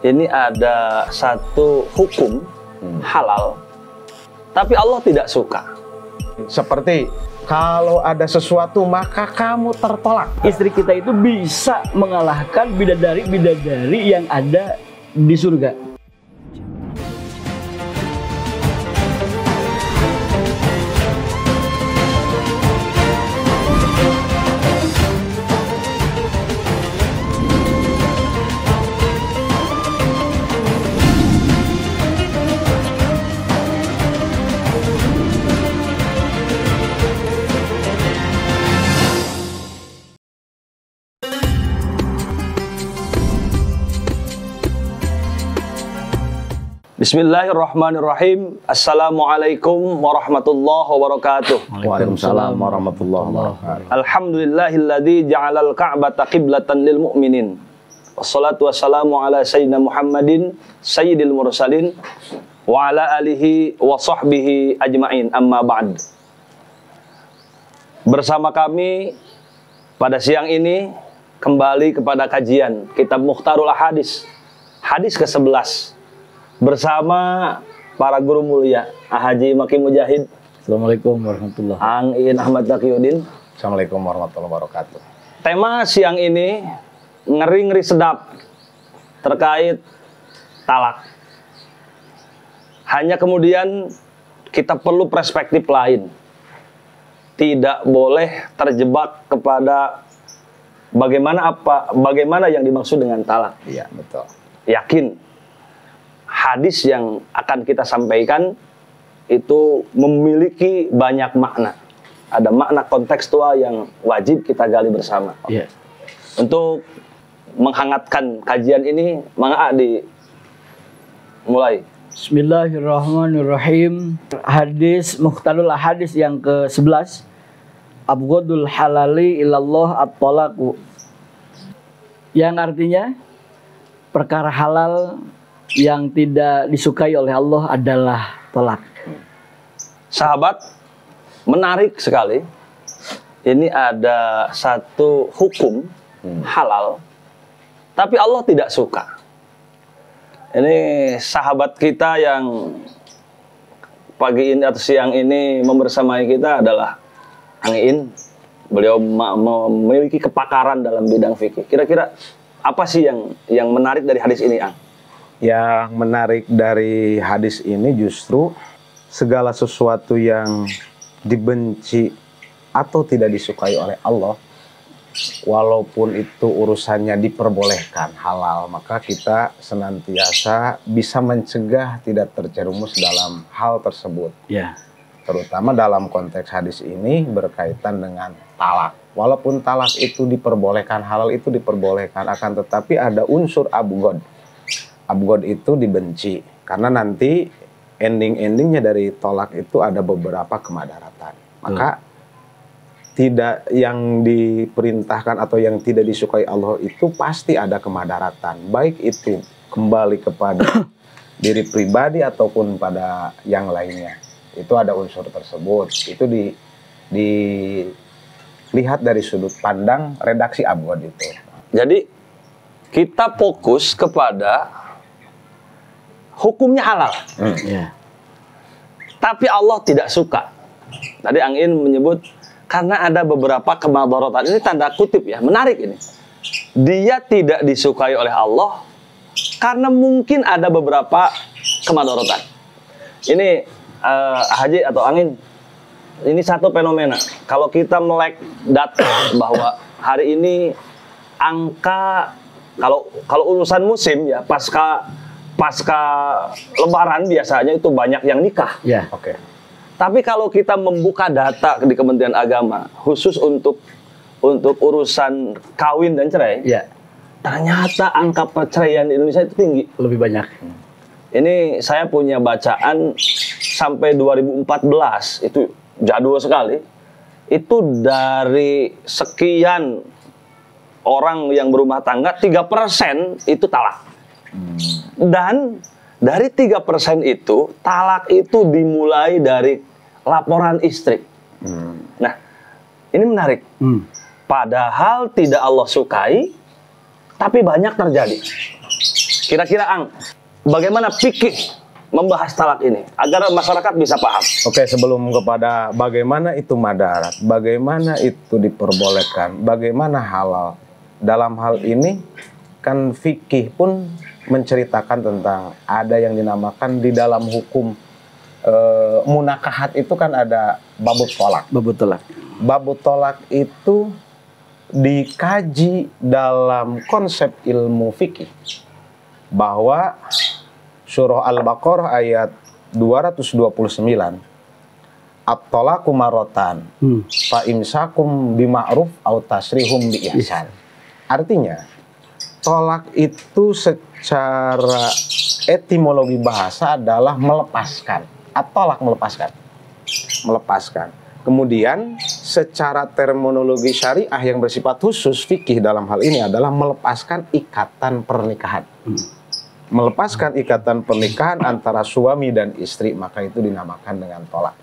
ini ada satu hukum halal, tapi Allah tidak suka. Seperti kalau ada sesuatu maka kamu tertolak. Istri kita itu bisa mengalahkan bidadari-bidadari yang ada di surga. Bismillahirrahmanirrahim. Assalamualaikum warahmatullahi wabarakatuh. Waalaikumsalam warahmatullahi wabarakatuh. Alhamdulillahilladzi ja'alal ka'bata qiblatan lil mu'minin. Wassalatu wassalamu ala sayyidina Muhammadin sayyidil mursalin wa ala alihi wa sahbihi ajma'in, amma ba'd. Bersama kami pada siang ini kembali kepada kajian Kitab Mukhtarul Ahadits, hadis ke-11 bersama para guru mulia Haji Maki Mujahid. Assalamualaikum warahmatullahi wabarakatuh. Ang Ahmad Taqiyuddin. Assalamualaikum warahmatullahi wabarakatuh. Tema siang ini ngeri-ngeri sedap terkait talak. Hanya kemudian kita perlu perspektif lain. Tidak boleh terjebak kepada bagaimana yang dimaksud dengan talak. Iya, betul. Yakin hadis yang akan kita sampaikan itu memiliki banyak makna. Ada makna kontekstual yang wajib kita gali bersama. Yeah. Untuk menghangatkan kajian ini, mangga dimulai. Bismillahirrahmanirrahim. Hadis Mukhtarul Ahadits yang ke-11. Abghadul halali ilallah at-talaqu. Yang artinya perkara halal yang tidak disukai oleh Allah adalah talak. Sahabat, menarik sekali. Ini ada satu hukum halal, tapi Allah tidak suka. Ini sahabat kita yang pagi ini atau siang ini membersamai kita adalah Ang Iin. Beliau memiliki kepakaran dalam bidang fikih. Kira-kira apa sih yang menarik dari hadis ini, Ang? Yang menarik dari hadis ini justru segala sesuatu yang dibenci atau tidak disukai oleh Allah, walaupun itu urusannya diperbolehkan halal, maka kita senantiasa bisa mencegah tidak terjerumus dalam hal tersebut. Ya. Terutama dalam konteks hadis ini berkaitan dengan talak. Walaupun talak itu diperbolehkan, halal itu diperbolehkan, akan tetapi ada unsur abghad. Abghad itu dibenci, karena nanti ending-endingnya dari tolak itu ada beberapa kemadaratan. Maka tidak yang diperintahkan atau yang tidak disukai Allah itu pasti ada kemadaratan. Baik itu kembali kepada diri pribadi ataupun pada yang lainnya. Itu ada unsur tersebut. Itu dilihat dari sudut pandang redaksi abghad itu. Jadi kita fokus kepada hukumnya halal, Ya. tapi Allah tidak suka. Tadi Ang Iin menyebut karena ada beberapa kemadharatan. Ini tanda kutip ya, menarik ini. Dia tidak disukai oleh Allah karena mungkin ada beberapa kemadharatan. Ini Haji atau Ang Iin, ini satu fenomena. Kalau kita melek data bahwa hari ini angka kalau urusan musim ya pasca Lebaran biasanya itu banyak yang nikah. Ya. Oke. Tapi kalau kita membuka data di Kementerian Agama khusus untuk urusan kawin dan cerai, Ya. ternyata angka perceraian di Indonesia itu tinggi. Lebih banyak. Ini saya punya bacaan sampai 2014, itu jadul sekali. Itu dari sekian orang yang berumah tangga, 3% itu talak. Dan dari 3% itu, talak itu dimulai dari laporan istri. Nah, ini menarik. Padahal tidak Allah sukai, tapi banyak terjadi. Kira-kira Ang, bagaimana fikih membahas talak ini agar masyarakat bisa paham? Oke, sebelum kepada bagaimana itu madarat, bagaimana itu diperbolehkan, bagaimana halal. Dalam hal ini kan fikih pun menceritakan tentang ada yang dinamakan di dalam hukum munakahat itu kan ada babut tolak. Babut tolak. Babut tolak itu dikaji dalam konsep ilmu fikih bahwa surah Al-Baqarah ayat 229 at-tolaqu marratan fa imsakum bima'ruf au tasrihum bi ihsan. Artinya tolak itu secara etimologi bahasa adalah melepaskan. At-tolak melepaskan. Kemudian secara terminologi syariah yang bersifat khusus fikih dalam hal ini adalah melepaskan ikatan pernikahan. Melepaskan ikatan pernikahan antara suami dan istri, maka itu dinamakan dengan tolak.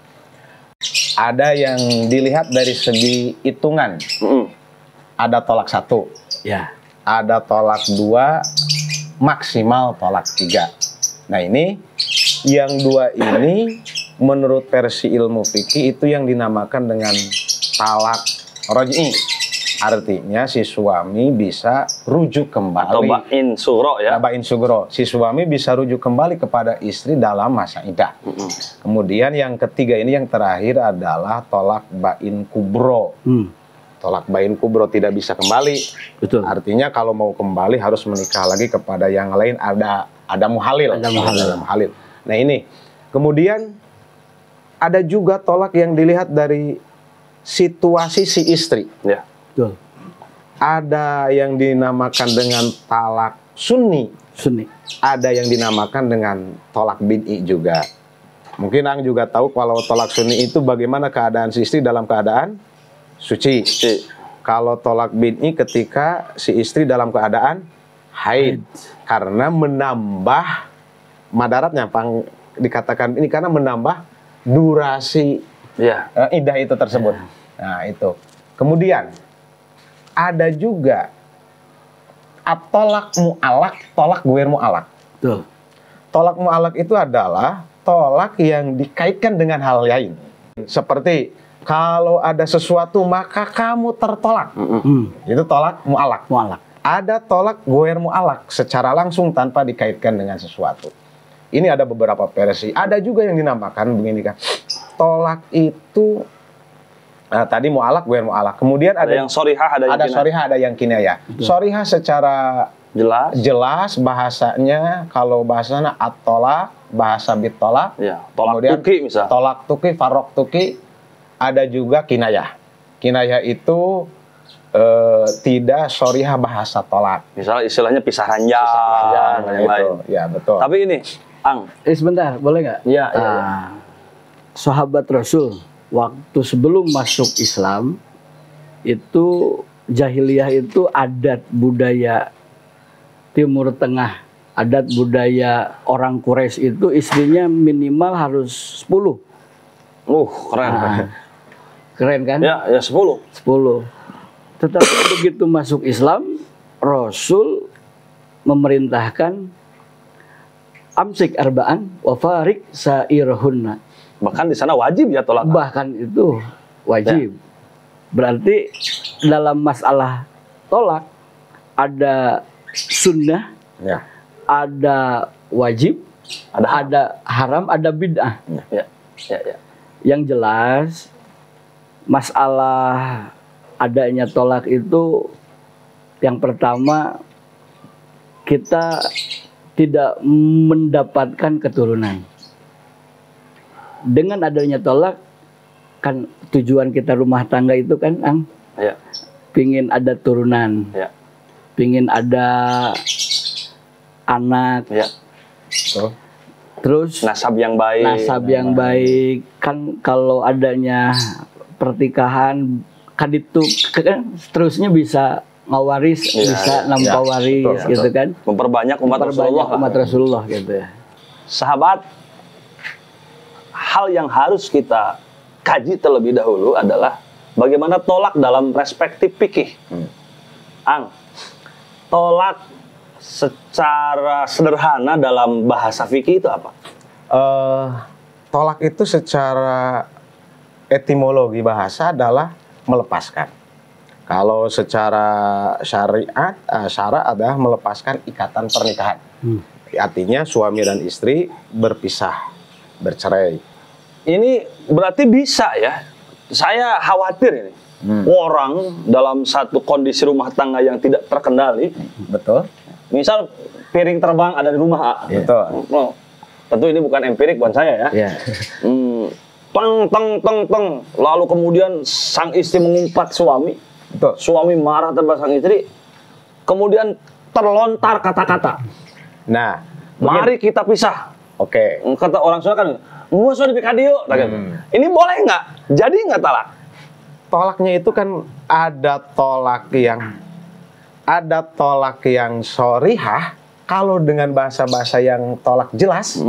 Ada yang dilihat dari segi hitungan. Ada tolak 1, Ya. ada tolak 2, maksimal tolak 3. Nah ini, yang 2 ini menurut versi ilmu fikih itu yang dinamakan dengan talak roj'i. Artinya si suami bisa rujuk kembali. Atau ba'in sugro ya. Ba'in sugro. Si suami bisa rujuk kembali kepada istri dalam masa iddah. Kemudian yang ketiga ini yang terakhir adalah tolak ba'in kubro. Tolak ba'in kubro tidak bisa kembali. Betul. Artinya kalau mau kembali harus menikah lagi kepada yang lain, ada muhalil. Ada muhalil. Nah ini. Kemudian ada juga tolak yang dilihat dari situasi si istri. Ya. Betul. Ada yang dinamakan dengan talak sunni. Ada yang dinamakan dengan tolak bid'i juga. Mungkin Ang juga tahu kalau tolak sunni itu bagaimana keadaan si istri dalam keadaan suci. Kalau tolak bid'i ketika si istri dalam keadaan haid. Karena menambah madaratnya, dikatakan ini karena menambah durasi iddah itu tersebut. Nah itu. Kemudian ada juga at-tolak mu'alak, tolak guer mu'alak. Betul. Tolak mu'alak itu adalah tolak yang dikaitkan dengan hal lain. Seperti kalau ada sesuatu maka kamu tertolak. Itu tolak mu'alak. Ada tolak guer mu'alak secara langsung tanpa dikaitkan dengan sesuatu. Ini ada beberapa versi. Ada juga yang dinamakan begini kan. Tolak itu tadi mu'alak, guer mu'alak. Kemudian ada yang sorihah, ada sorihah, ada yang kinayah. Sorihah secara jelas bahasanya, kalau bahasanya at-tolak, bahasa bit-tolak. Ya, tolak kemudian tuki misalnya. Tolak tuki, farok tuki. Ada juga kinayah. Kinayah itu tidak sorihah bahasa tolak. Misalnya istilahnya pisah ranjang, yang lain. Ya betul. Tapi ini, Ang. Sebentar, boleh nggak? Iya. Sahabat Rasul waktu sebelum masuk Islam itu jahiliyah itu adat budaya Timur Tengah, adat budaya orang Quraisy itu istrinya minimal harus 10. Keren. Keren kan? Ya 10. Tetapi begitu masuk Islam, Rasul memerintahkan amsik arba'an wa farik sairhunna. Bahkan di sana wajib ya tolak. Bahkan itu wajib. Berarti dalam masalah tolak ada sunnah, ada wajib, ada haram, ada bid'ah. Ya. Yang jelas masalah adanya tolak itu yang pertama kita tidak mendapatkan keturunan. Dengan adanya tolak, kan tujuan kita rumah tangga itu kan, Ang, pingin ada turunan, pingin ada anak, terus nasab yang baik. Kan kalau adanya pertikahan, kan itu kan seterusnya bisa ngawaris, bisa nampau waris, gitu kan? Memperbanyak umat Rasulullah gitu ya. Sahabat, hal yang harus kita kaji terlebih dahulu adalah bagaimana tolak dalam perspektif fikih. Ang, tolak secara sederhana dalam bahasa fikih itu apa? Tolak itu secara etimologi bahasa adalah melepaskan. Kalau secara syariat, syara adalah melepaskan ikatan pernikahan. Artinya suami dan istri berpisah, bercerai. Ini berarti bisa ya? Saya khawatir ini. Orang dalam satu kondisi rumah tangga yang tidak terkendali. Betul. Misal piring terbang ada di rumah A. Betul. Oh, tentu ini bukan empirik buat saya ya. Teng, teng, teng, teng. Lalu kemudian sang istri mengumpat suami. Betul. Suami marah terhadap sang istri. Kemudian terlontar kata-kata. Nah, mari kita pisah. Oke. Kata orang Sunda kan, musuh di pikadio. Ini boleh nggak? Jadi nggak talak? Tolaknya itu kan ada tolak yang sorihah. Kalau dengan bahasa-bahasa yang tolak jelas,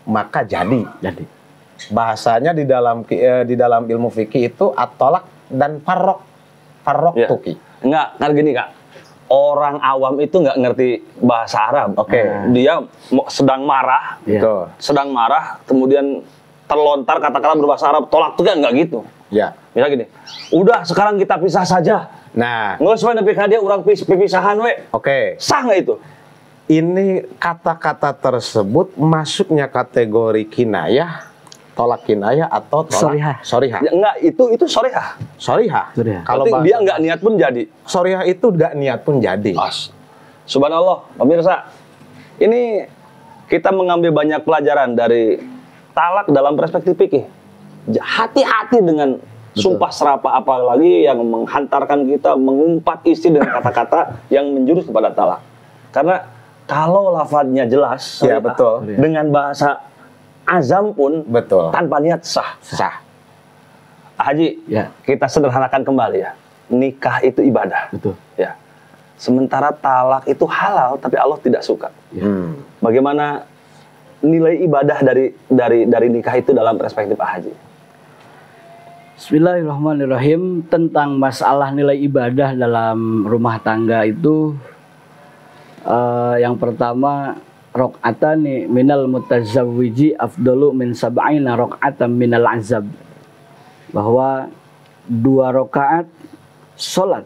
maka jadi. Bahasanya di dalam ilmu fikih itu at-tolak dan farrok tuki. Enggak, kan gini Kak. Orang awam itu nggak ngerti bahasa Arab. Dia sedang marah, sedang marah, kemudian terlontar kata-kata berbahasa Arab. Tolak itu kan nggak gitu. Misal gini, udah sekarang kita pisah saja. Nah, nggak usah nepi dia orang pisahan we. Sah nggak itu? Ini kata-kata tersebut masuknya kategori kinayah, tolak kinayah atau tolak sorihah. Ya, enggak, itu sorihah. Kalau dia nggak niat pun jadi. Sorihah itu nggak niat pun jadi. Subhanallah, pemirsa. Ini kita mengambil banyak pelajaran dari talak dalam perspektif fikih. Hati-hati dengan sumpah serapah, apalagi yang menghantarkan kita mengumpat istri dengan kata-kata yang menjurus kepada talak. Karena kalau lafadznya jelas, dengan bahasa azam pun tanpa niat sah. Haji, kita sederhanakan kembali ya. Nikah itu ibadah. Ya. Sementara talak itu halal, tapi Allah tidak suka. Bagaimana nilai ibadah dari nikah itu dalam perspektif Haji? Bismillahirrahmanirrahim. Tentang masalah nilai ibadah dalam rumah tangga itu, yang pertama, rok'atani minal mutazawwiji afdalu min sab'ina rok'atan minal azab. Bahwa 2 rakaat sholat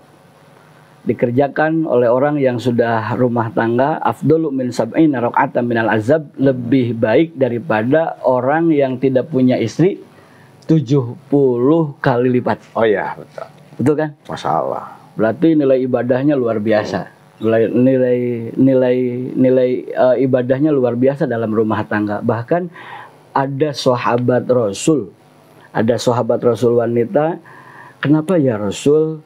dikerjakan oleh orang yang sudah rumah tangga, afdalu min sab'ina rok'atan minal azab, lebih baik daripada orang yang tidak punya istri 70 kali lipat. Oh iya, betul. Betul kan? Masya Allah. Berarti nilai ibadahnya luar biasa. Nilai ibadahnya luar biasa dalam rumah tangga. Bahkan ada sahabat Rasul wanita. Kenapa ya Rasul,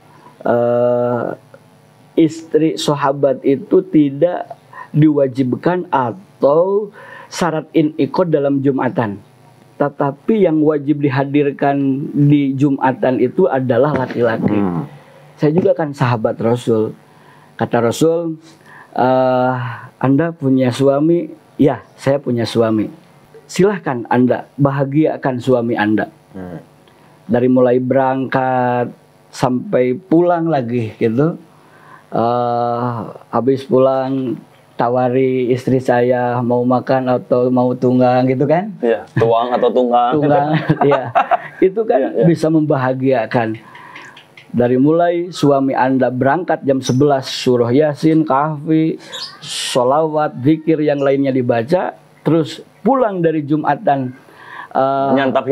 istri sahabat itu tidak diwajibkan atau syarat inqad dalam Jumatan, tetapi yang wajib dihadirkan di Jumatan itu adalah laki-laki. Saya juga kan sahabat Rasul. Kata Rasul, Anda punya suami? Ya, saya punya suami. Silahkan Anda bahagiakan suami Anda. Dari mulai berangkat sampai pulang lagi gitu. Habis pulang tawari istri saya mau makan atau mau tunggang gitu kan? Iya, tuang atau tunggang. Iya. Itu kan bisa membahagiakan. Dari mulai suami Anda berangkat jam 11, surah Yasin, Kahfi, sholawat, zikir yang lainnya dibaca, terus pulang dari Jumatan, menyantap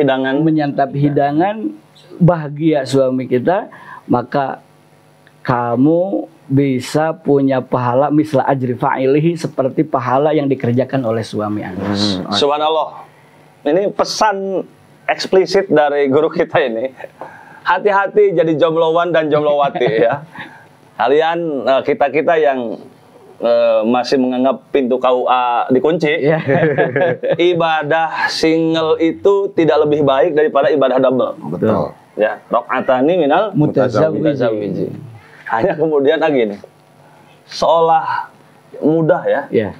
hidangan, bahagia suami kita, maka kamu bisa punya pahala misla ajri fa'ilihi, seperti pahala yang dikerjakan oleh suami Anda. Subhanallah. Ini pesan eksplisit dari guru kita ini. Hati-hati jadi jomblowan dan jomblowati ya. Kalian, kita-kita yang masih menganggap pintu KUA dikunci. Ibadah single itu tidak lebih baik daripada ibadah double. Betul. Ya, rok'atani minal mutazawwiji. Hanya kemudian lagi nih, seolah mudah ya.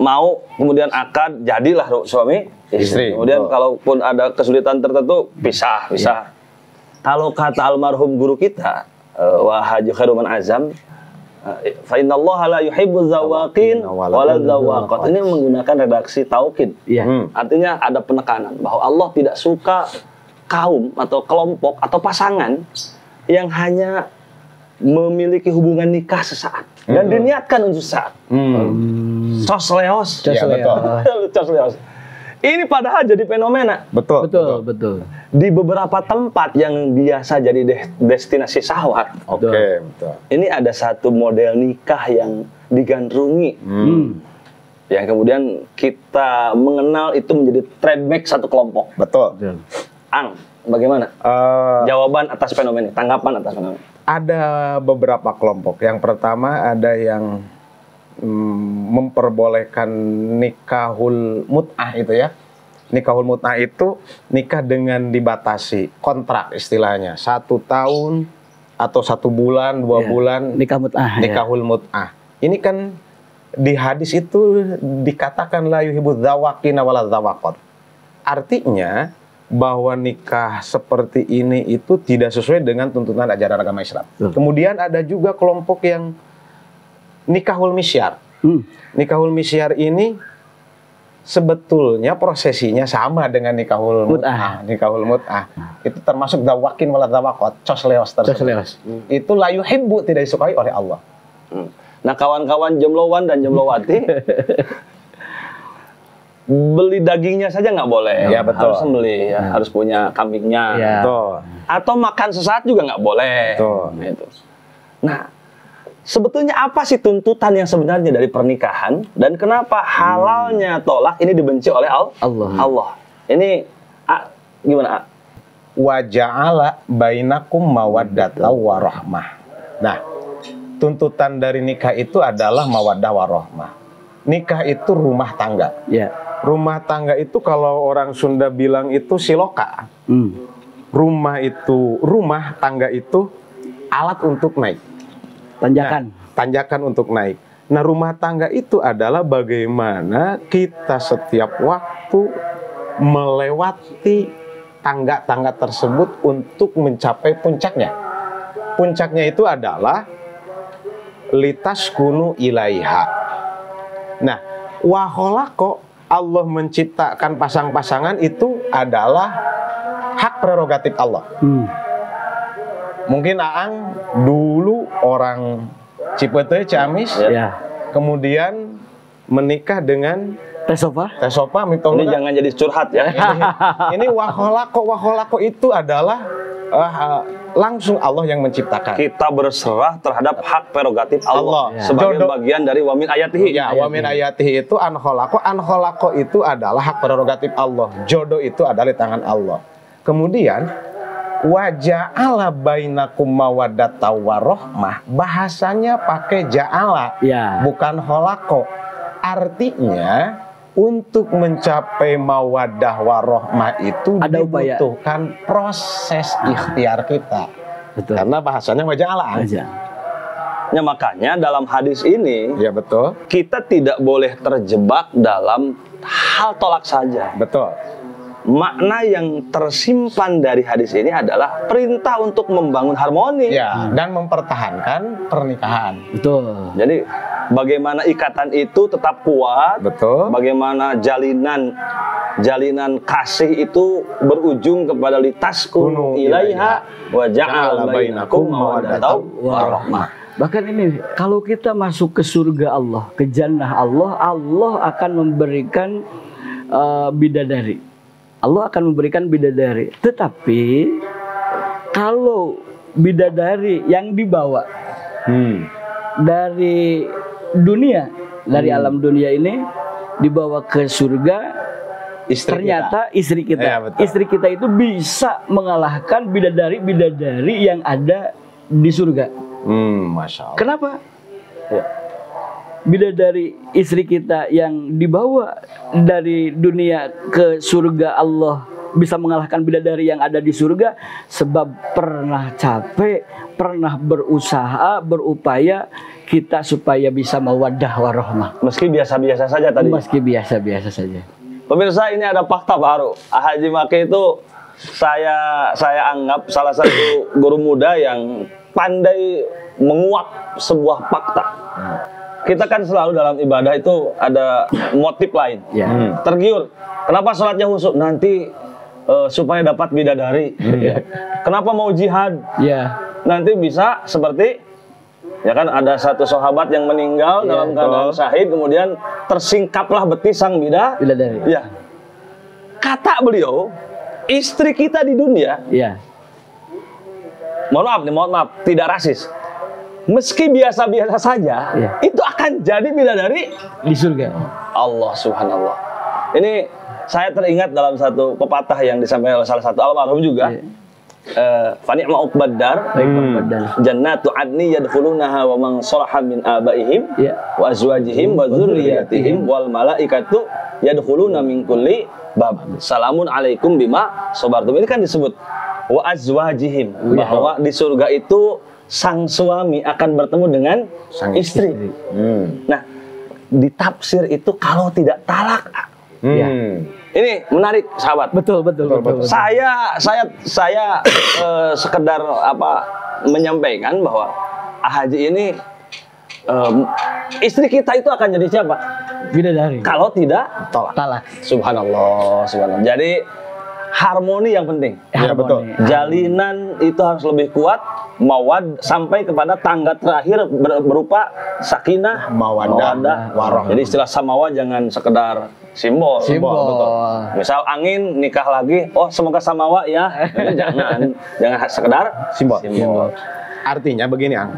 Mau kemudian akad, jadilah suami istri. Kemudian kalaupun ada kesulitan tertentu, pisah. Kalau kata almarhum guru kita, Haji Khairuman Azam, Fa innallaha la yuhibbuz zawaqin wala zawaqat. Ini menggunakan redaksi taukid. Iya. Artinya ada penekanan bahwa Allah tidak suka kaum atau kelompok atau pasangan yang hanya memiliki hubungan nikah sesaat dan diniatkan untuk sesaat. Cosleos. Ya, betul. Cosleos. Ini padahal jadi fenomena. Betul. Betul. Di beberapa tempat yang biasa jadi destinasi syahwat. Oke, betul. Ini ada satu model nikah yang digandrungi. Yang kemudian kita mengenal itu menjadi trademark satu kelompok. Betul. Ang, bagaimana? Jawaban atas fenomena, tanggapan atas fenomena. Ada beberapa kelompok. Yang pertama ada yang memperbolehkan nikahul mut'ah itu ya. Nikahul mut'ah itu nikah dengan dibatasi, kontrak istilahnya. 1 tahun atau 1 bulan, 2 bulan. Nikah mut'ah. Nikahul mut'ah. Ini kan di hadis itu dikatakan la yuhibbuz zawaqina wala zawaqat. Artinya bahwa nikah seperti ini itu tidak sesuai dengan tuntunan ajaran agama Islam. Kemudian ada juga kelompok yang nikahul misyar. Nikahul misyar ini sebetulnya prosesinya sama dengan nikahul mut'ah. Nikahul mut'ah itu termasuk zawaqin wala zawaqat, cosleos tersebut. Itu la yuhibbu, tidak disukai oleh Allah. Nah, kawan-kawan jomlowan dan jomlowati beli dagingnya saja nggak boleh. Ya, betul. Harus sembelih, ya. Harus punya kambingnya. Ya. Betul. Atau makan sesaat juga nggak boleh. Betul. Gitu. Nah, sebetulnya apa sih tuntutan yang sebenarnya dari pernikahan dan kenapa halalnya tolak ini dibenci oleh Allah? Ini gimana? Wa ja'ala bainakum mawaddatan wa rahmah. Nah, tuntutan dari nikah itu adalah mawaddah warahmah. Nikah itu rumah tangga. Ya. Rumah tangga itu kalau orang Sunda bilang itu siloka. Rumah tangga itu alat untuk naik. Tanjakan. Nah, tanjakan untuk naik. Nah, rumah tangga itu adalah bagaimana kita setiap waktu melewati tangga-tangga tersebut untuk mencapai puncaknya. Puncaknya itu adalah litas kunu ilaiha. Nah, waholako Allah menciptakan pasang-pasangan itu adalah hak prerogatif Allah. Mungkin Aang dulu orang Cipete, Ciamis, kemudian menikah dengan Tesopa. Ini jangan jadi curhat ya. Ini waholako itu adalah langsung Allah yang menciptakan. Kita berserah terhadap hak prerogatif Allah sebagai Jodoh. bagian dari wamin ayatihi. Ya, wamin ayatihi itu anholako itu adalah hak prerogatif Allah. Jodoh itu adalah di tangan Allah. Kemudian waja'ala bainakum mawaddata warahmah, bahasanya pakai ja'ala, bukan holako. Artinya untuk mencapai mawaddah warahmah itu dibutuhkan proses ikhtiar kita. Betul. Karena bahasanya waja'ala. Ya, makanya dalam hadis ini, Ya, betul. kita tidak boleh terjebak dalam hal tolak saja. Betul. Makna yang tersimpan dari hadis ini adalah perintah untuk membangun harmoni. Ya, dan mempertahankan pernikahan. Betul. Jadi bagaimana ikatan itu tetap kuat. Betul. Bagaimana jalinan kasih itu berujung kepada litaskunu ilaiha wa ja'ala bainakum mawaddatan warahmah. Bahkan ini kalau kita masuk ke surga Allah, ke jannah Allah, Allah akan memberikan bidadari. Allah akan memberikan bidadari. Tetapi kalau bidadari yang dibawa dari dunia, dari alam dunia ini dibawa ke surga, ternyata istri kita. Ya, betul. Istri kita itu bisa mengalahkan bidadari-bidadari yang ada di surga. Masya Allah. Kenapa? Bidadari istri kita yang dibawa dari dunia ke surga Allah bisa mengalahkan bidadari yang ada di surga sebab pernah capek, pernah berusaha, berupaya kita supaya bisa mawaddah warahmah. Meski biasa-biasa saja tadi. Meski biasa-biasa saja. Pemirsa, ini ada fakta baru. Haji Maki itu saya anggap salah satu guru muda yang pandai menguak sebuah fakta. Kita kan selalu dalam ibadah itu ada motif lain. Ya. Tergiur. Kenapa sholatnya khusyuk? Nanti supaya dapat bidadari. Kenapa mau jihad? Ya. Nanti bisa seperti ya kan ada satu sahabat yang meninggal dalam keadaan syahid, kemudian tersingkaplah betis sang Bidadari. Ya. Kata beliau, istri kita di dunia, Ya. mohon maaf, tidak rasis. Meski biasa-biasa saja, Iya. itu akan jadi bidadari Di surga. Allah subhanallah. Ini saya teringat dalam satu pepatah yang disampaikan oleh salah satu almarhum juga. Fani'ma uqbad dar, jannatu adni yadkhulunaha wa man salaha min abaihim wa azwajihim wa dzurriyyatihim wal malaikatu yadkhuluna min kulli bab. Salamun alaikum bima sabartum. Ini kan disebut wa azwajihim, bahwa di surga itu sang suami akan bertemu dengan sang istri. Nah, di tafsir itu kalau tidak talak. Ini menarik, sahabat. Betul. Saya sekedar menyampaikan bahwa Haji ini istri kita itu akan jadi siapa? Bidadari. Kalau tidak Talak. Subhanallah. Jadi harmoni yang penting. Ya, betul. Jalinan itu harus lebih kuat, mawad sampai kepada tangga terakhir berupa sakinah, mawaddah, warahmah. Jadi istilah samawa jangan sekedar simbol. Betul. Misal angin nikah lagi, oh semoga samawa ya. Itu jangan sekedar simbol. Artinya begini, Ang.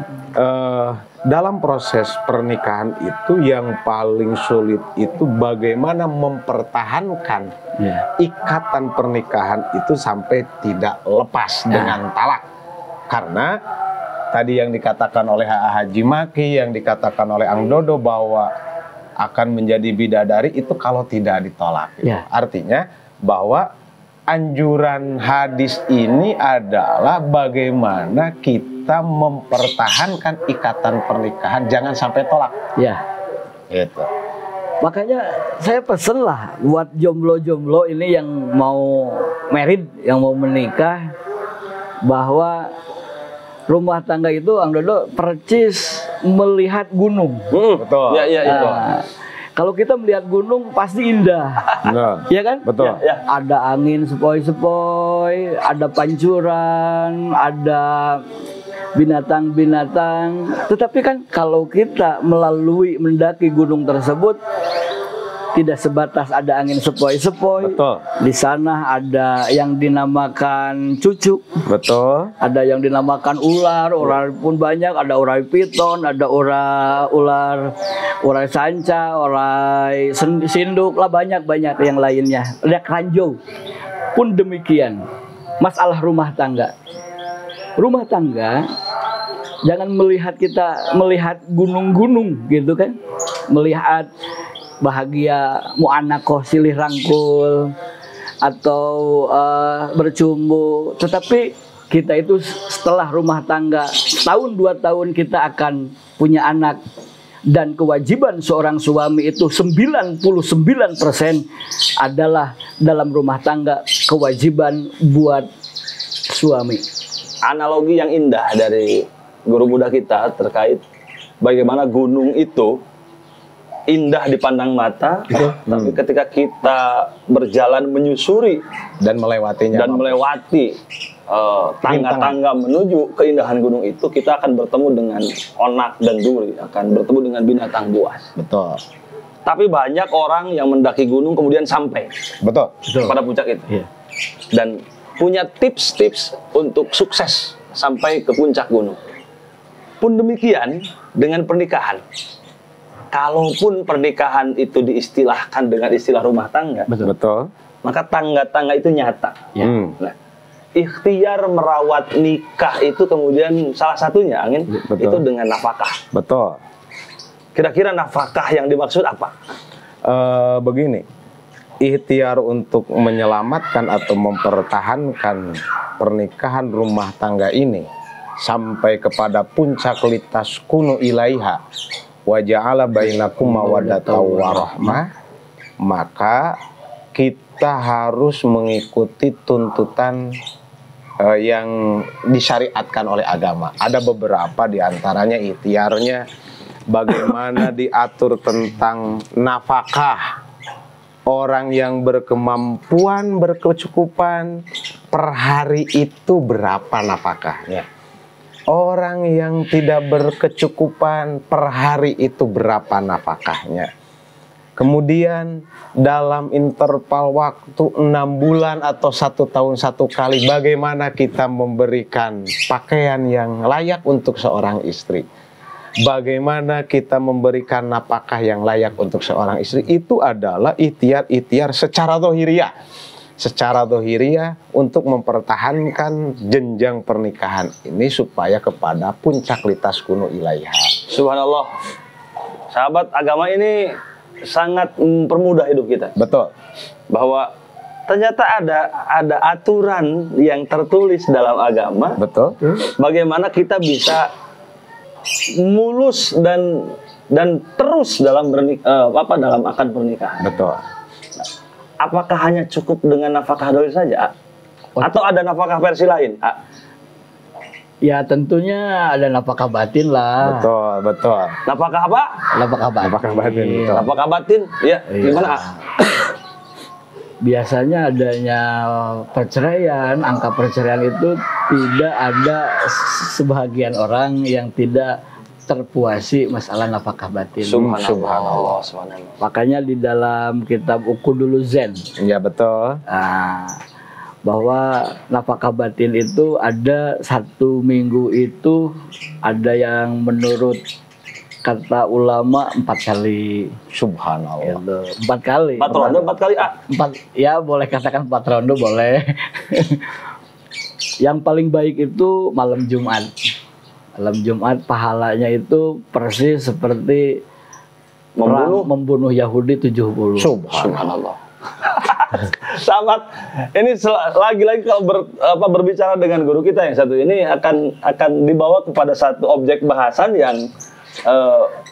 Dalam proses pernikahan itu yang paling sulit itu bagaimana mempertahankan ikatan pernikahan itu sampai tidak lepas dengan talak. Karena tadi yang dikatakan oleh Haji Maki, yang dikatakan oleh Ang Dodo bahwa akan menjadi bidadari itu kalau tidak ditolak. Artinya bahwa anjuran hadis ini adalah bagaimana kita mempertahankan ikatan pernikahan, jangan sampai tolak. Ya. Gitu. Makanya saya pesen lah buat jomblo-jomblo ini yang mau married, yang mau menikah, bahwa rumah tangga itu, Ang Dodo, percis melihat gunung. Betul. Nah, kalau kita melihat gunung pasti indah, ya kan? Betul. Ada angin sepoi-sepoi, ada pancuran, ada binatang-binatang. Tetapi kan kalau kita mendaki gunung tersebut, tidak sebatas ada angin sepoi-sepoi. Betul. Di sana ada yang dinamakan cucuk. Betul. Ada yang dinamakan ular pun banyak. Ada ular piton, ada ular sanca, ular sinduk lah, banyak yang lainnya. Ada keranjau. Pun demikian. Masalah rumah tangga. Rumah tangga jangan melihat gunung-gunung gitu kan. Melihat bahagia mu'anakoh silih rangkul atau bercumbu, tetapi kita itu setelah rumah tangga setahun 2 tahun kita akan punya anak, dan kewajiban seorang suami itu 99% adalah dalam rumah tangga kewajiban buat suami. Analogi yang indah dari guru Buddha kita terkait bagaimana gunung itu indah dipandang mata, tapi ketika kita berjalan menyusuri dan melewatinya, melewati tangga-tangga menuju keindahan gunung itu, kita akan bertemu dengan onak dan duri, akan bertemu dengan binatang buas. Betul. Tapi banyak orang yang mendaki gunung kemudian sampai pada puncak itu, dan punya tips-tips untuk sukses sampai ke puncak gunung. Pun demikian dengan pernikahan. Kalaupun pernikahan itu diistilahkan dengan istilah rumah tangga, betul, maka tangga-tangga itu nyata. Nah, ikhtiar merawat nikah itu kemudian salah satunya, Angin, itu dengan nafkah. Betul. Kira-kira nafkah yang dimaksud apa? Begini, ikhtiar untuk menyelamatkan atau mempertahankan pernikahan rumah tangga ini sampai kepada puncak litas kuno ilaiha wa ja'ala bainakum mawaddatan warahmah, maka kita harus mengikuti tuntutan yang disyariatkan oleh agama. Ada beberapa di antaranya ikhtiarnya bagaimana diatur tentang nafkah. Orang yang berkemampuan, berkecukupan per hari itu berapa nafkahnya. Orang yang tidak berkecukupan per hari itu berapa nafkahnya. Kemudian dalam interval waktu 6 bulan atau 1 tahun 1 kali, bagaimana kita memberikan pakaian yang layak untuk seorang istri. Bagaimana kita memberikan nafkah yang layak untuk seorang istri. Itu adalah ikhtiar-ikhtiar secara dohiriyah. Secara dohiriyah untuk mempertahankan jenjang pernikahan ini supaya kepada puncak litaskunu ilaiha. Subhanallah. Sahabat, agama ini sangat mempermudah hidup kita. Betul. Bahwa ternyata ada aturan yang tertulis dalam agama. Betul. Bagaimana kita bisa mulus dan terus dalam dalam akad pernikahan. Betul. Apakah hanya cukup dengan nafkah dohir saja? Atau ada nafkah versi lain? Ya tentunya ada nafkah batin lah. Betul, betul. Nafkah apa? Nafkah batin. Nafkah batin, betul. Nafkah batin, ya. Gimana? Biasanya adanya perceraian, angka perceraian itu tidak ada sebahagian orang yang tidak terpuasi masalah nafkah batin. Subhanallah. Makanya di dalam kitab Uqudul Zen, Ya betul. bahwa nafkah batin itu ada 1 minggu itu ada yang menurut kata ulama 4 kali. Subhanallah. Gitu. 4 kali. 4 ronde, 4 kali. 4, ya boleh katakan 4 ronde boleh. Yang paling baik itu malam Jumat. Malam Jumat pahalanya itu persis seperti membunuh Yahudi 70. Subhanallah. Sahabat, ini lagi-lagi kalau berbicara dengan guru kita yang satu ini akan dibawa kepada satu objek bahasan yang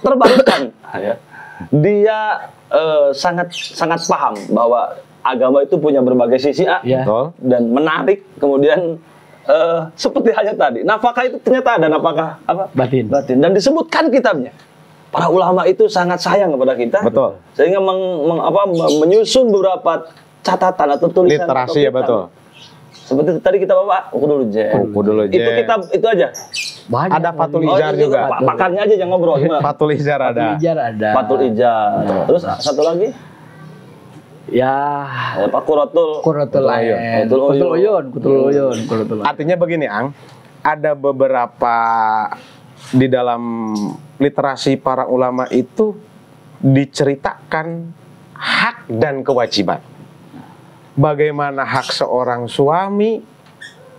terbarukan. Dia sangat paham bahwa agama itu punya berbagai sisi dan menarik. Kemudian seperti hanya tadi, nafkah itu ternyata ada nafkah batin dan disebutkan kitabnya. Para ulama itu sangat sayang kepada kita. Betul. Sehingga menyusun beberapa catatan atau tulisan literasi, ya betul. Seperti tadi kita bawa Uqudul Zen. Itu kitab itu aja. Banyak. Ada Fathul Ijar juga. Pakarnya aja yang ngobrol. Fathul Ijar ada. Fathul Ijar. Terus satu lagi? Ya, Pak Qurratul Uyun. Artinya begini, Ang. Ada beberapa di dalam literasi para ulama itu diceritakan hak dan kewajiban. Bagaimana hak seorang suami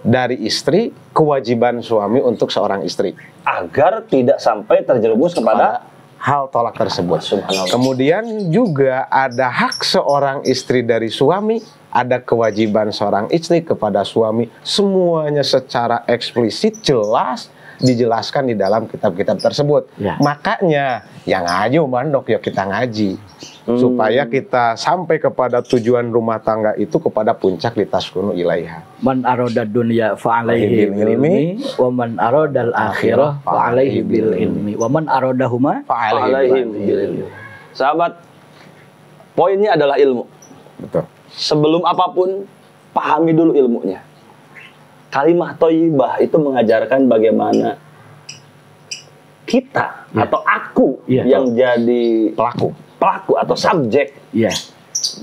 dari istri, kewajiban suami untuk seorang istri. Agar tidak sampai terjerumus kepada hal tolak tersebut. Subhanallah. Kemudian juga ada hak seorang istri dari suami, ada kewajiban seorang istri kepada suami. Semuanya secara eksplisit jelas dijelaskan di dalam kitab-kitab tersebut. Makanya yang ngaji mandok ya kita ngaji. Supaya kita sampai kepada tujuan rumah tangga itu kepada puncak litaskunu ilaiha. Man aroda dunya fa'alaihi bil ilmi wa man aroda al-akhirah fa'alaihi bil ilmi wa man arodahuma fa'alaihi bil ilmi. Sahabat, poinnya adalah ilmu. Betul. Sebelum apapun, pahami dulu ilmunya. Kalimah thayyibah itu mengajarkan bagaimana kita atau aku yang jadi pelaku atau subjek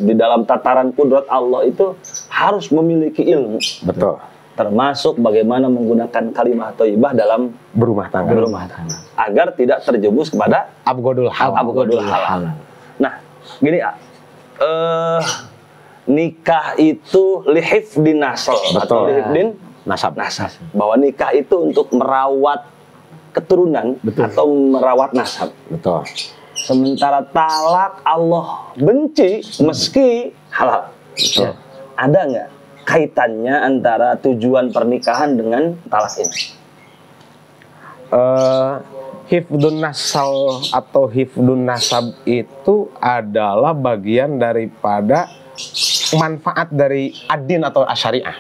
di dalam tataran kudrat Allah itu harus memiliki ilmu. Betul. Termasuk bagaimana menggunakan kalimah thayyibah dalam berumah tangga. Agar tidak terjerumus kepada abghadul halal. Nah, gini ya. Nikah itu lihifdin nasl atau lihifdin nasab. Bahwa nikah itu untuk merawat keturunan atau merawat nasab. Betul. Sementara talak Allah benci meski halal. Betul. Ada nggak kaitannya antara tujuan pernikahan dengan talak ini? Hifdun nasal atau hifdun nasab itu adalah bagian daripada manfaat dari ad-din atau asyariah.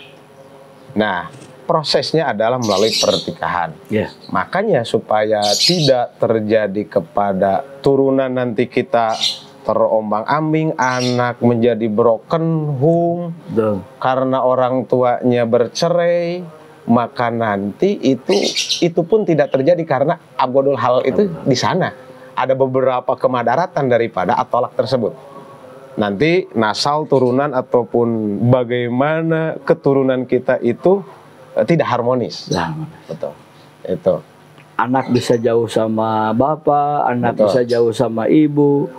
Nah, prosesnya adalah melalui pernikahan. Ya. Makanya supaya tidak terjadi kepada turunan nanti kita terombang-ambing, anak menjadi broken home Betul. karena orang tuanya bercerai, maka nanti itu pun tidak terjadi karena abghadul halal itu di sana. Ada beberapa kemadaratan daripada at-thalaq tersebut. Nanti nasal turunan ataupun bagaimana keturunan kita itu tidak harmonis. Nah, Betul. Itu. anak bisa jauh sama bapak, anak Betul. bisa jauh sama ibu.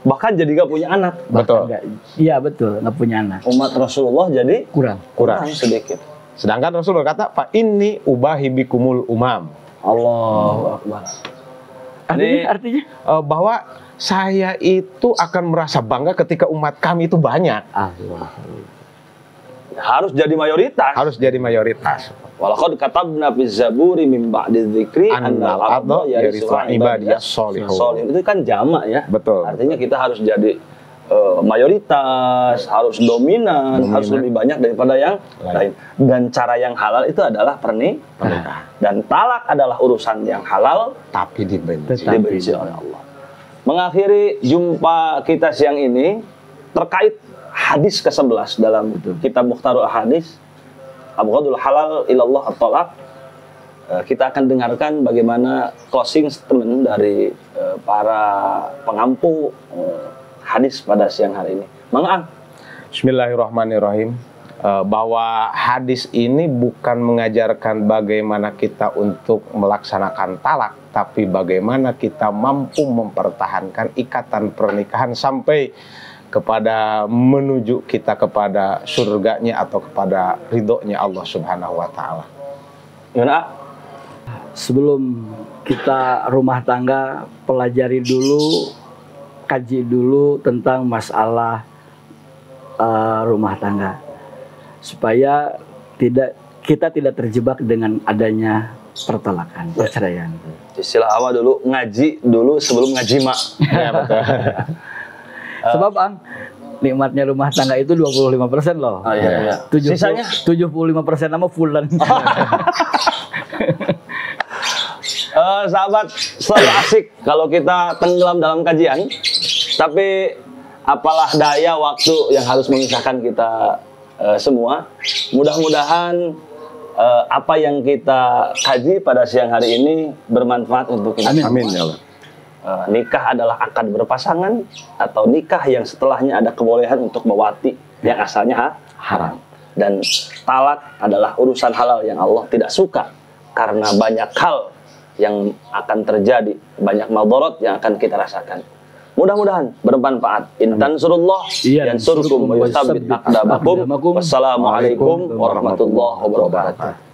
Bahkan jadi gak punya anak. Betul. Iya betul, nggak punya anak. Umat Rasulullah jadi Kurang. Kurang. sedikit. Sedangkan Rasul berkata, "Fa inni ubahi bikumul umam." Allahu Akbar. Artinya? Bahwa saya itu akan merasa bangga ketika umat kami itu banyak. Allah. Harus jadi mayoritas. Harus jadi mayoritas. Walaqad katabna fi zaburi min ba'di dzikri Annal arda yarithuha ibadiyas sholihun. Itu kan jamak ya. Betul. Artinya kita harus jadi mayoritas, harus dominan, harus lebih banyak daripada yang lain. Dan cara yang halal itu adalah pernikahan. Dan talak adalah urusan yang halal Tapi dibenci. dibenci oleh Allah. Mengakhiri jumpa kita siang ini terkait hadis ke-11 dalam kitab Mukhtarul Hadis, Abghadul halal ilallah at-talaq. Kita akan dengarkan bagaimana closing statement dari para pengampu hadis pada siang hari ini. Mang Ang. Bismillahirrahmanirrahim. Bahwa hadis ini bukan mengajarkan bagaimana kita untuk melaksanakan talak, tapi bagaimana kita mampu mempertahankan ikatan pernikahan sampai kepada menuju kita kepada surganya atau kepada ridhonya Allah Subhanahu wa taala. Gimana? Sebelum kita rumah tangga, pelajari dulu, kaji dulu tentang masalah rumah tangga, supaya kita tidak terjebak dengan adanya pertolakan, perceraian. Istilah awal dulu, ngaji dulu sebelum ngajimak. Ya, betul. Sebab Ang, nikmatnya rumah tangga itu 25% loh. Oh, iya. 70, Sisanya? 75% nama fullan. Sahabat, selalu asik kalau kita tenggelam dalam kajian, tapi apalah daya waktu yang harus memisahkan kita semua. Mudah-mudahan apa yang kita kaji pada siang hari ini bermanfaat untuk kita. Amin ya Allah. Nikah adalah akad berpasangan atau nikah yang setelahnya ada kebolehan untuk mewati yang asalnya haram. Dan talak adalah urusan halal yang Allah tidak suka karena banyak hal yang akan terjadi, banyak madarat yang akan kita rasakan. Mudah-mudahan bermanfaat. In tansurullah yansurkum wa yutsabbit aqdamakum. Wassalamualaikum warahmatullahi wabarakatuh.